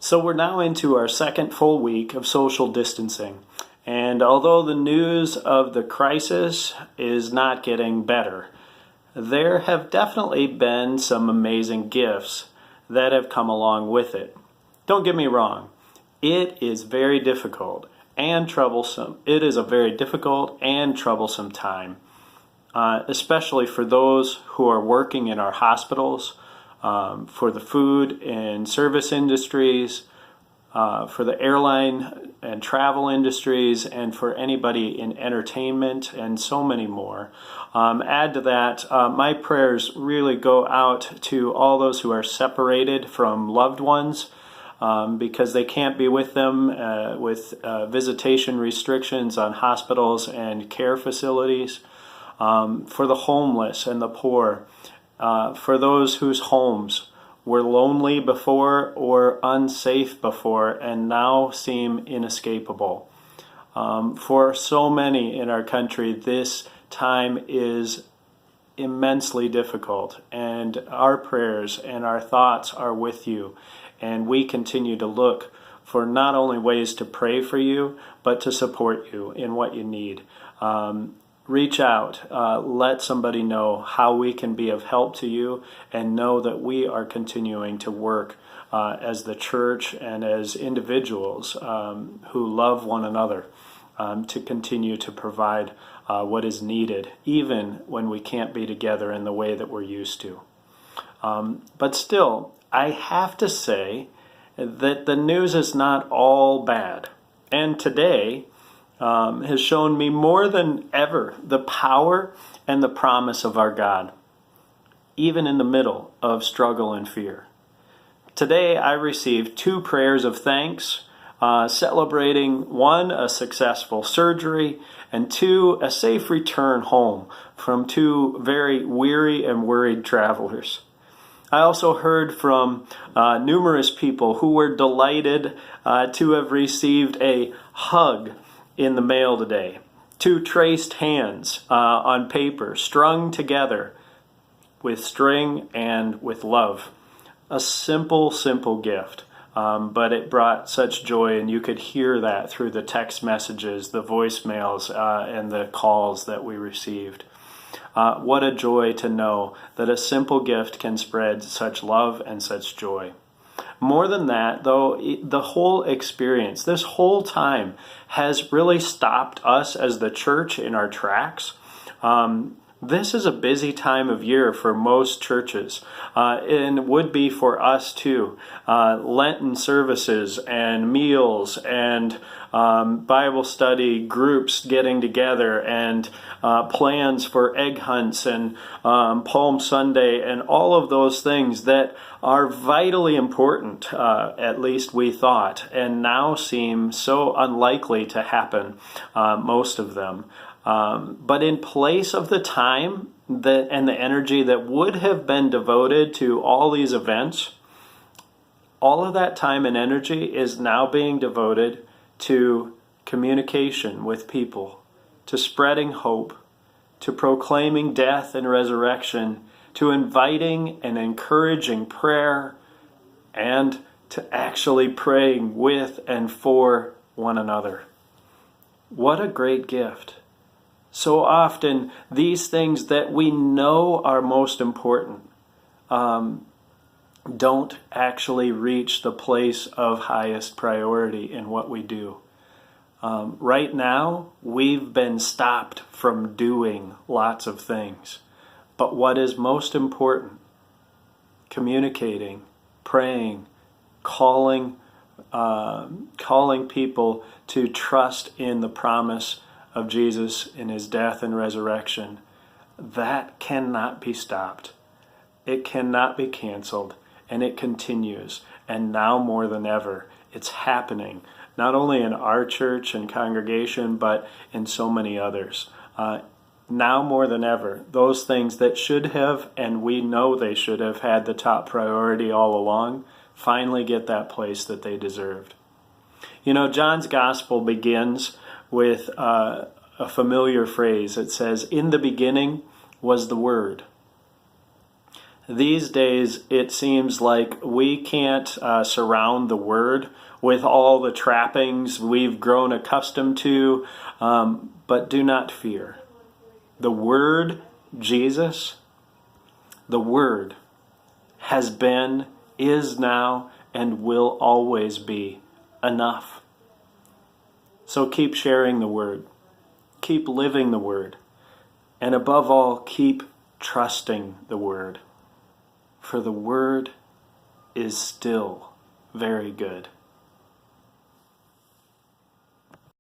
So we're now into our second full week of social distancing. And although the news of the crisis is not getting better, there have definitely been some amazing gifts that have come along with it. Don't get me wrong, it is very difficult and troublesome. It is a very difficult and troublesome time, especially for those who are working in our hospitals, for the food and service industries, for the airline and travel industries, and for anybody in entertainment, and so many more. Add to that, my prayers really go out to all those who are separated from loved ones because they can't be with them with visitation restrictions on hospitals and care facilities, for the homeless and the poor, for those whose homes were lonely before or unsafe before and now seem inescapable. For so many in our country, this time is immensely difficult, and our prayers and our thoughts are with you, and we continue to look for not only ways to pray for you, but to support you in what you need. Reach out, let somebody know how we can be of help to you, and know that we are continuing to work as the church and as individuals who love one another to continue to provide what is needed, even when we can't be together in the way that we're used to. But still, I have to say that the news is not all bad. And today has shown me more than ever the power and the promise of our God, even in the middle of struggle and fear. Today I received 2 prayers of thanks, celebrating 1, a successful surgery, and 2, a safe return home from 2 very weary and worried travelers. I also heard from numerous people who were delighted to have received a hug in the mail today. 2 traced hands on paper, strung together with string and with love. A simple, simple gift, but it brought such joy, and you could hear that through the text messages, the voicemails, and the calls that we received. What a joy to know that a simple gift can spread such love and such joy. More than that, though, the whole experience, this whole time, has really stopped us as the church in our tracks. This is a busy time of year for most churches, and would be for us too. Lenten services and meals and Bible study groups getting together, and plans for egg hunts and Palm Sunday, and all of those things that are vitally important, at least we thought, and now seem so unlikely to happen, most of them. But in place of the time and the energy that would have been devoted to all these events, all of that time and energy is now being devoted to communication with people, to spreading hope, to proclaiming death and resurrection, to inviting and encouraging prayer, and to actually praying with and for one another. What a great gift. So often, these things that we know are most important don't actually reach the place of highest priority in what we do. Right now, we've been stopped from doing lots of things. But what is most important? Communicating, praying, calling people to trust in the promise of Jesus in his death and resurrection. That cannot be stopped. It cannot be canceled, and it continues. And now more than ever, it's happening, not only in our church and congregation, but in so many others. Now more than ever, those things that should have, and we know they should have had the top priority all along, finally get that place that they deserved. You know, John's gospel begins with a familiar phrase. It says, "In the beginning was the Word." These days, it seems like we can't surround the Word with all the trappings we've grown accustomed to, but do not fear. The Word, Jesus, the Word has been, is now, and will always be enough. So keep sharing the Word. Keep living the Word. And above all, keep trusting the Word. For the Word is still very good.